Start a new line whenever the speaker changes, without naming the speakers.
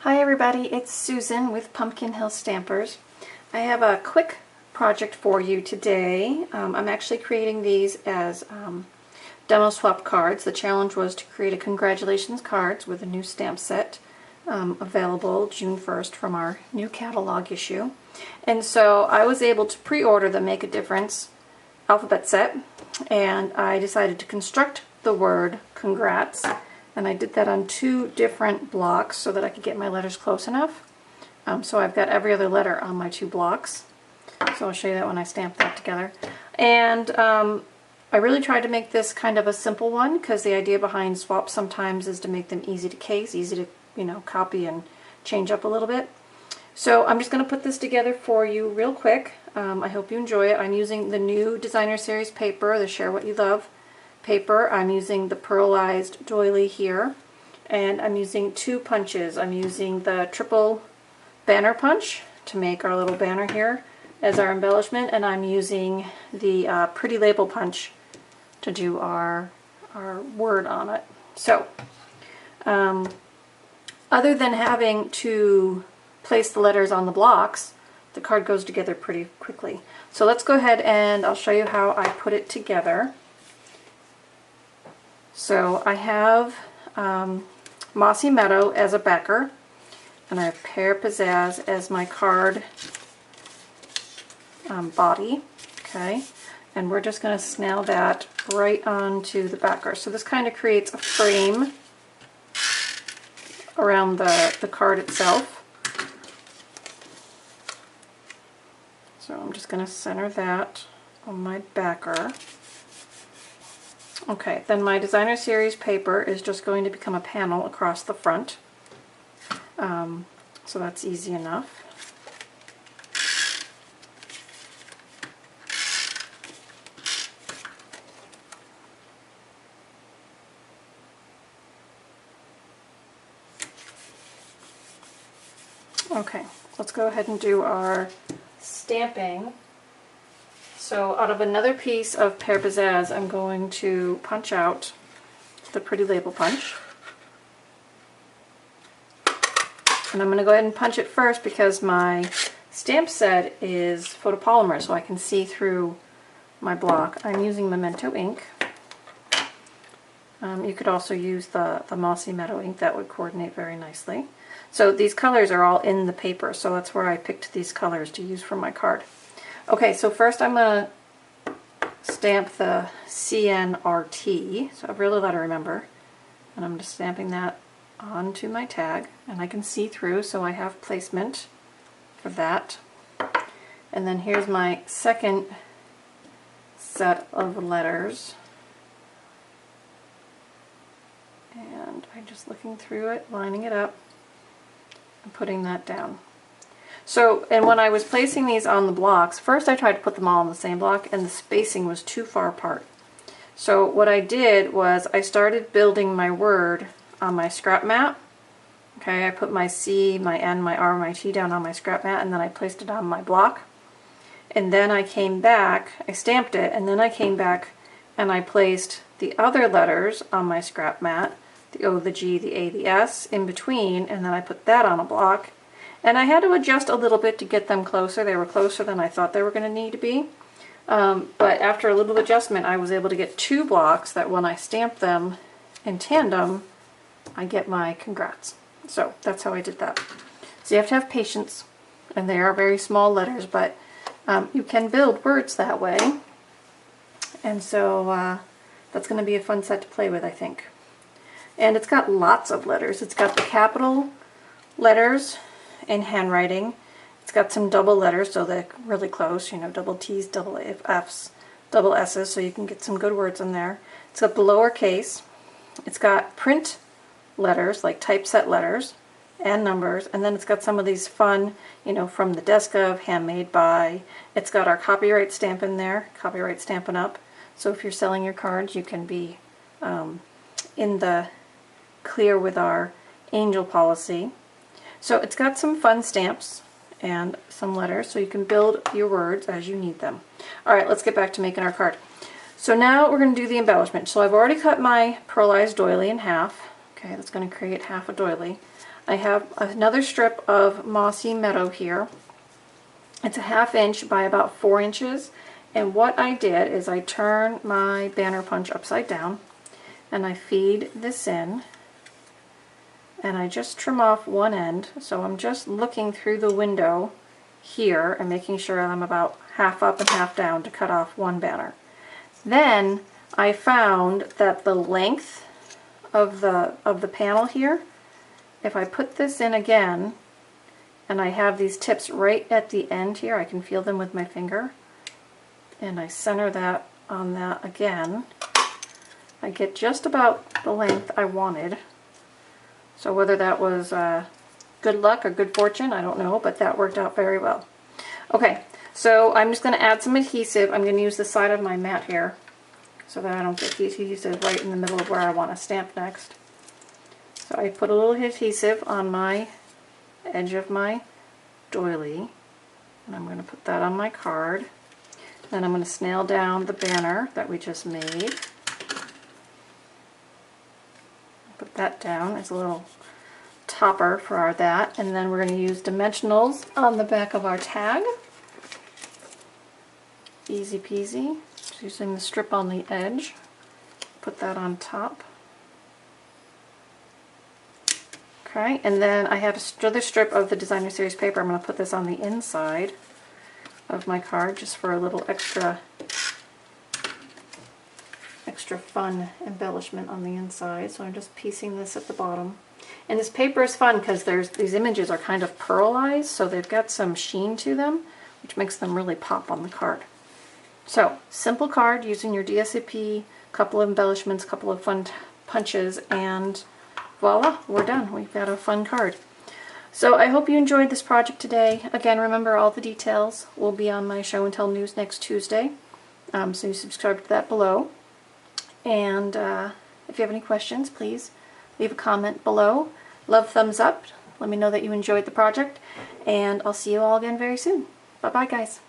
Hi everybody, it's Susan with Pumpkin Hill Stampers. I have a quick project for you today. I'm actually creating these as demo swap cards. The challenge was to create a congratulations cards with a new stamp set available June 1st from our new catalog issue. And so I was able to pre-order the Make a Difference alphabet set, and I decided to construct the word congrats. And I did that on two different blocks so that I could get my letters close enough. So I've got every other letter on my two blocks. So I'll show you that when I stamp that together. And I really tried to make this kind of a simple one because the idea behind swaps sometimes is to make them easy to case, easy to copy and change up a little bit. So I'm just going to put this together for you real quick. I hope you enjoy it. I'm using the new Designer Series paper, the Share What You Love paper. I'm using the Pearlized Doily here, and I'm using two punches. I'm using the triple banner punch to make our little banner here as our embellishment, and I'm using the pretty label punch to do our word on it. So other than having to place the letters on the blocks, the card goes together pretty quickly. So let's go ahead and I'll show you how I put it together. So I have Mossy Meadow as a backer, and I have Pear Pizzazz as my card body. Okay, and we're just going to snail that right onto the backer. So this kind of creates a frame around the card itself. So I'm just going to center that on my backer. Okay, then my Designer Series paper is just going to become a panel across the front. So that's easy enough. Okay, let's go ahead and do our stamping. So out of another piece of Pear Pizzazz, I'm going to punch out the pretty label punch. And I'm going to go ahead and punch it first because my stamp set is photopolymer, so I can see through my block. I'm using Memento ink. You could also use the Mossy Meadow ink. That would coordinate very nicely. So these colors are all in the paper, so that's where I picked these colors to use for my card. Okay, so first I'm going to stamp the CNRT, so I've really got to remember. And I'm just stamping that onto my tag, and I can see through, so I have placement for that. And then here's my second set of letters. And I'm just looking through it, lining it up, and putting that down. So, and when I was placing these on the blocks, first I tried to put them all on the same block and the spacing was too far apart. So what I did was I started building my word on my scrap mat. Okay, I put my C, my N, my R, my T down on my scrap mat, and then I placed it on my block. And then I came back, I stamped it, and then I came back and I placed the other letters on my scrap mat, the O, the G, the A, the S, in between, and then I put that on a block. And I had to adjust a little bit to get them closer. They were closer than I thought they were going to need to be. But after a little adjustment, I was able to get two blocks that when I stamp them in tandem, I get my congrats. So that's how I did that. So you have to have patience, and they are very small letters, but you can build words that way. And so that's going to be a fun set to play with, I think. And it's got lots of letters. It's got the capital letters in handwriting. It's got some double letters, so they're really close, double T's, double F's, double S's, so you can get some good words in there. It's got the lowercase. It's got print letters, like typeset letters, and numbers, and then it's got some of these fun, from the desk of, handmade by. It's got our copyright stamp in there, copyright Stampin' Up. So if you're selling your cards, you can be in the clear with our angel policy. So it's got some fun stamps and some letters, so you can build your words as you need them. Alright, let's get back to making our card. So now we're going to do the embellishment. So I've already cut my Pearlized doily in half. Okay, that's going to create half a doily. I have another strip of Mossy Meadow here. It's a 1/2 inch by about 4 inches. And what I did is I turn my banner punch upside down and I feed this in and I just trim off one end. So I'm just looking through the window here and making sure I'm about half up and half down to cut off one banner. Then I found that the length of the panel here, if I put this in again and I have these tips right at the end here, I can feel them with my finger, and I center that on that again, I get just about the length I wanted. So whether that was good luck or good fortune, I don't know, but that worked out very well. Okay, so I'm just going to add some adhesive. I'm going to use the side of my mat here so that I don't get the adhesive right in the middle of where I want to stamp next. So I put a little adhesive on my edge of my doily, and I'm going to put that on my card. Then I'm going to snail down the banner that we just made. Put that down as a little topper for our that, and then we're going to use dimensionals on the back of our tag. Easy peasy. Just using the strip on the edge. Put that on top. Okay, and then I have another strip of the Designer Series paper. I'm going to put this on the inside of my card just for a little extra fun embellishment on the inside. So I'm just piecing this at the bottom. And this paper is fun because these images are kind of pearlized, so they've got some sheen to them, which makes them really pop on the card. So, simple card using your DSCP, couple of embellishments, couple of fun punches, and voila, we're done. We've got a fun card. So I hope you enjoyed this project today. Again, remember all the details will be on my Show and Tell news next Tuesday. So you subscribe to that below. And if you have any questions, please leave a comment below. Love thumbs up. Let me know that you enjoyed the project. And I'll see you all again very soon. Bye-bye, guys.